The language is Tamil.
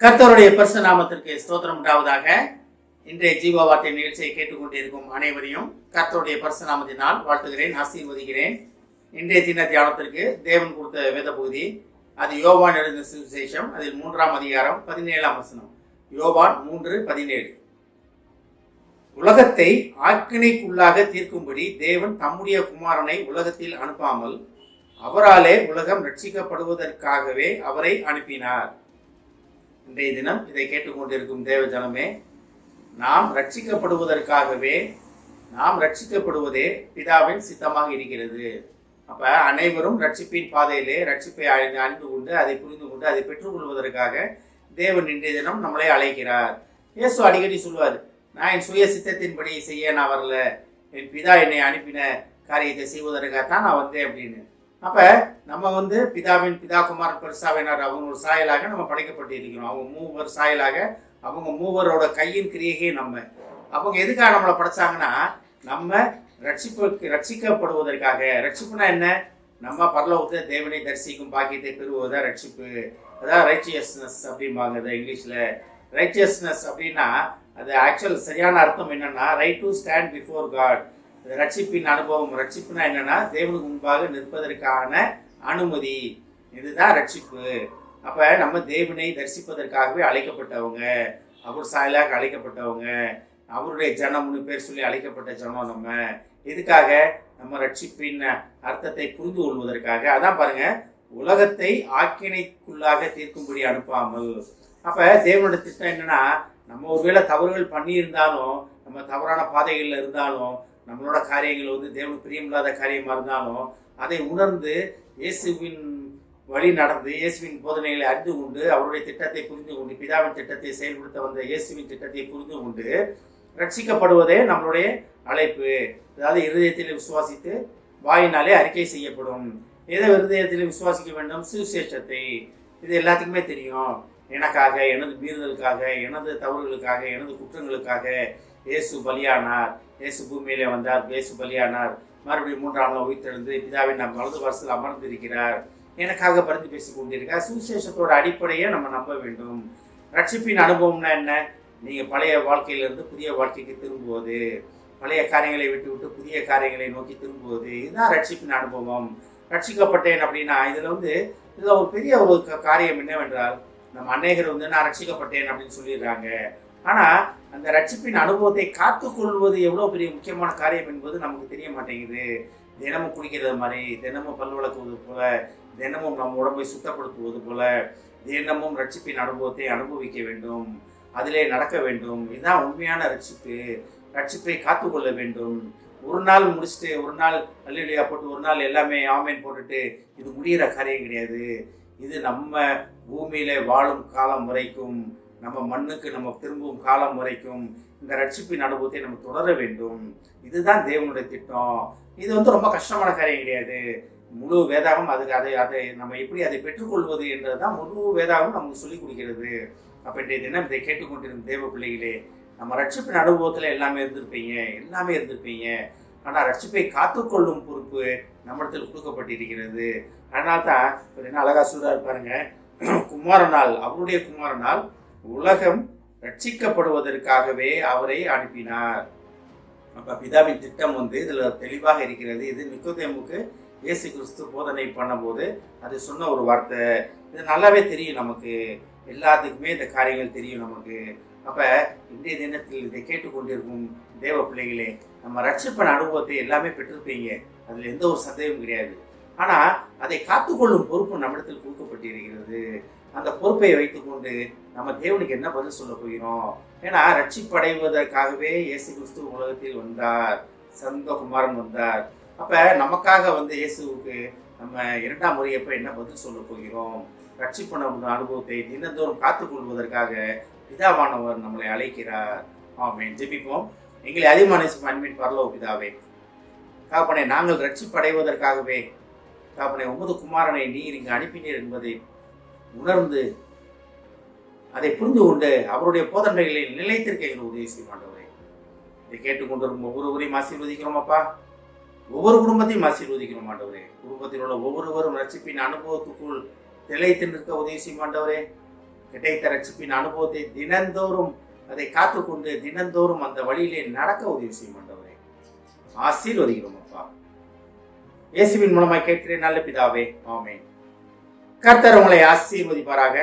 கர்த்தருடைய பரிசுத்த நாமத்திற்கு ஸ்தோத்திரம் உண்டாவதாக. இன்றைய ஜீவ வார்த்தை நிகழ்ச்சியை கேட்டுக்கொண்டிருக்கும் அனைவரையும் கர்த்தருடைய பரிசுத்த நாமத்தினால் வாழ்த்துகிறேன், ஆசீர்வதிக்கிறேன். இன்றைய தின தியானத்திற்கு தேவன் கொடுத்த வேத பகுதி அது யோவான் எழுதின சுவிசேஷம், அதில் 3ஆம் அதிகாரம் 17ஆம் வசனம். யோவான் 3:17. உலகத்தை ஆக்கினைக்குள்ளாக தீர்க்கும்படி தேவன் தம்முடைய குமாரனை உலகத்தில் அனுப்பாமல் அவராலே உலகம் ரட்சிக்கப்படுவதற்காகவே அவரை அனுப்பினார். இன்றைய தினம் இதை கேட்டுக்கொண்டிருக்கும் தேவ ஜனமே, நாம் ரட்சிக்கப்படுவதற்காகவே, நாம் ரட்சிக்கப்படுவதே பிதாவின் சித்தமாக இருக்கிறது. அப்ப அனைவரும் ரட்சிப்பின் பாதையிலே ரட்சிப்பை அறிந்து கொண்டு அதை புரிந்து கொண்டு அதை பெற்றுக்கொள்வதற்காக தேவன் இன்றைய தினம் நம்மளை அழைக்கிறார். இயேசு அடிக்கடி சொல்வார், நான் என் சுய சித்தத்தின்படி செய்ய நான் வரல, என் பிதா என்னை அனுப்பின காரியத்தை செய்வதற்காகத்தான் நான் வந்தேன் அப்படின்னு. அப்ப நம்ம பிதா குமாரன் பரிசுத்தாவியார் அவங்க ஒரு சாயலாக நம்ம படைக்கப்பட்டு இருக்கிறோம். அவங்க மூவர் சாயலாக, அவங்க மூவரோட கையின் கிரியையே நம்ம. அவங்க எதுக்காக நம்மளை படைச்சாங்கன்னா, நம்ம ரட்சிக்கப்படுவதற்காக. ரட்சிப்புனா என்ன? நம்ம பரலோகத்தை தேவனை தரிசிக்கும் பாக்கியத்தை பெறுவதா ரட்சிப்பு. அதான் ரைச்சியஸ்னஸ் அப்படிம்பாங்க இங்கிலீஷ்ல. ரைச்சியஸ்னஸ் அப்படின்னா அது ஆக்சுவல் சரியான அர்த்தம் என்னன்னா, right to stand before God. ரட்சிப்பின் அனுபவம். ரட்சிப்புனா என்னன்னா, தேவனுக்கு முன்பாக நிற்பதற்கான அனுமதி. இதுதான் ரட்சிப்பு. அப்ப நம்ம தேவனை தரிசிப்பதற்காகவே அழைக்கப்பட்டவங்க, அவர் சாயலாக அழைக்கப்பட்டவங்க, அவருடைய ஜனம்னு பேர் சொல்லி அழைக்கப்பட்ட ஜனம் நம்ம. எதுக்காக? நம்ம ரட்சிப்பின் அர்த்தத்தை புரிந்து கொள்வதற்காக. அதான் பாருங்க, உலகத்தை ஆக்கினைக்குள்ளாக தீர்க்கும்படி அனுப்பாமல். அப்ப தேவனுடைய திட்டம் என்னன்னா, நம்ம ஒருவேளை தவறுகள் பண்ணி இருந்தாலும், நம்ம தவறான பாதைகள்ல இருந்தாலும், நம்மளோட காரியங்கள் தேவனுக்கு பிரியமில்லாத காரியமா இருந்தாலும் அதை உணர்ந்து இயேசுவின் வழி நடந்து இயேசுவின் போதனைகளை அறிந்து கொண்டு அவருடைய திட்டத்தை புரிந்து கொண்டு பிதாவின் திட்டத்தை செயல்படுத்த வந்த இயேசுவின் திட்டத்தை புரிந்து கொண்டு ரட்சிக்கப்படுவதே நம்மளுடைய அழைப்பு. அதாவது இருதயத்தில் விசுவாசித்து வாயினாலே அறிக்கை செய்யப்படும். எதை இருதயத்தில் விசுவாசிக்க வேண்டும்? சுவிசேஷத்தை. இது எல்லாத்துக்குமே தெரியும். எனக்காக, எனது மீறுதலுக்காக, எனது தவறுகளுக்காக, எனது குற்றங்களுக்காக இயேசு பலியானார். இயேசு பூமியிலே வந்தார், இயேசு பலியானார், மறுபடியும் 3ஆம் நாள் உயிர்த்தெழுந்து பிதாவின் நம் வலது வருஷத்தில் அமர்ந்திருக்கிறார், எனக்காக பரிந்து பேசிக் கொண்டிருக்கார். சுவிசேஷத்தோட அடிப்படையை நம்ம நம்ப வேண்டும். ரட்சிப்பின் அனுபவம்னா என்ன? நீங்க பழைய வாழ்க்கையிலிருந்து புதிய வாழ்க்கைக்கு திரும்புவது, பழைய காரியங்களை விட்டு புதிய காரியங்களை நோக்கி திரும்புவது, இதுதான் ரட்சிப்பின் அனுபவம். ரட்சிக்கப்பட்டேன் அப்படின்னா இதுல ஒரு பெரிய ஒரு காரியம் என்னவென்றால், நம்ம அநேகர் நான் ரட்சிக்கப்பட்டேன் அப்படின்னு சொல்லிடுறாங்க. ஆனா அந்த ரட்சிப்பின் அனுபவத்தை காத்துக்கொள்வது எவ்வளவு பெரிய முக்கியமான காரியம் என்பது நமக்கு தெரிய மாட்டேங்குது. தினமும் குடிக்கிறது மாதிரி, தினமும் பல் விளக்குவது போல, தினமும் நம்ம உடம்பை சுத்தப்படுத்துவது போல, தினமும் ரட்சிப்பின் அனுபவத்தை அனுபவிக்க வேண்டும், அதிலே நடக்க வேண்டும். இதுதான் உண்மையான ரட்சிப்பு. ரட்சிப்பை காத்துக்கொள்ள வேண்டும். ஒரு நாள் முடிச்சுட்டு ஒரு நாள் அல்லேலூயா போட்டு ஒரு நாள் எல்லாமே ஆமேன் போட்டுட்டு இது முடிகிற காரியம் கிடையாது. இது நம்ம பூமியில வாழும் காலம் வரைக்கும், நம்ம மண்ணுக்கு நம்ம திரும்பும் காலம் வரைக்கும் இந்த ரட்சிப்பின் அனுபவத்தை நம்ம தொடர வேண்டும். இதுதான் தேவனுடைய திட்டம். இது ரொம்ப கஷ்டமான காரியம் கிடையாது. முழு வேதாகம் அதை நம்ம எப்படி அதை பெற்றுக்கொள்வது என்றதுதான் முழு வேதாகம் நமக்கு சொல்லிக் கொடுக்கிறது. அப்ப இன்றைய தினம் இதை கேட்டுக்கொண்டிருக்கும் தேவ பிள்ளைகளே, நம்ம ரட்சிப்பின் அனுபவத்துல எல்லாமே இருந்திருப்பீங்க. ஆனா ரட்சிப்பை காத்துக்கொள்ளும் பொறுப்பு நம்மிடத்தில் கொடுக்கப்பட்டிருக்கிறது. அதனால்தான் என்ன அழகா சொல்றாரு பாருங்க, குமாரனால், அவருடைய குமாரனால் உலகம் ரட்சிக்கப்படுவதற்காகவே அவரை அனுப்பினார். அப்ப பிதாவின் திட்டம் இதுல தெளிவாக இருக்கிறது. இது நிக்கோதேமுக்கு இயேசு கிறிஸ்து போதனை பண்ணும்போது அது சொன்ன ஒரு வார்த்தை. இது நல்லாவே தெரியும் நமக்கு, எல்லாத்துக்குமே இந்த காரியங்கள் தெரியும் நமக்கு. அப்ப இன்றைய தினத்தில் இதை கேட்டுக்கொண்டிருக்கும் தேவ பிள்ளைகளே, நம்ம ரட்சிப்பின் அனுபவத்தை எல்லாமே பெற்றிருப்பீங்க, அதுல எந்த ஒரு சந்தேகமும் கிடையாது. ஆனா அதை காத்துக்கொள்ளும் பொறுப்பு நம்மிடத்தில் கொடுக்கப்பட்டிருக்கிறது. அந்த பொறுப்பை வைத்துக்கொண்டு நம்ம தேவனுக்கு என்ன பதில் சொல்ல போகிறோம்? ஏன்னா ரட்சிப்படைவதற்காகவே இயேசு கிறிஸ்து உலகத்தில் வந்தார், சொந்த குமாரன் வந்தார். அப்ப நமக்காக இயேசுவுக்கு நம்ம 2ஆம் முறையப்ப என்ன பதில் சொல்ல போகிறோம்? ரட்சிப்பின் அனுபவத்தை தினந்தோறும் காத்துக்கொள்வதற்காக பிதாவானவர் நம்மளை அழைக்கிறார். ஆமென். ஜெபிப்போம். எங்களை அதிகமான அன்பின் பரலோக பிதாவே, தகப்பனே, நாங்கள் ரட்சிப்படைவதற்காகவே தகப்பனே உமது குமாரனை நீர் இங்கு அனுப்பினீர் என்பதை உணர்ந்து அதை புரிந்து கொண்டு அவருடைய போதனைகளில் நிலைத்திருக்க எங்களுக்கு உதவி செய்ய மாட்டவரே. இதை கேட்டுக்கொண்டிருக்கும் ஒவ்வொருவரையும் ஆசீர்வதிக்கிறோம் அப்பா. ஒவ்வொரு குடும்பத்தையும் ஆசீர்வதிக்கிறோம் ஆண்டவரே. குடும்பத்தில் உள்ள ஒவ்வொருவரும் ரட்சிப்பின் அனுபவத்துக்குள் நிலைத்து நிற்க உதவி செய்யும் ஆண்டவரே. கிடைத்த ரட்சிப்பின் அனுபவத்தை தினந்தோறும் அதை காத்துக்கொண்டு தினந்தோறும் அந்த வழியிலே நடக்க உதவி செய்யும் ஆண்டவரே. ஆசீர்வதிக்கிறோம் அப்பா. இயேசுவின் மூலமாய் கேட்கிறேன் நல்ல பிதாவே, ஆமென். கர்த்தர் உங்களை ஆசீர்வதிப்பாராக.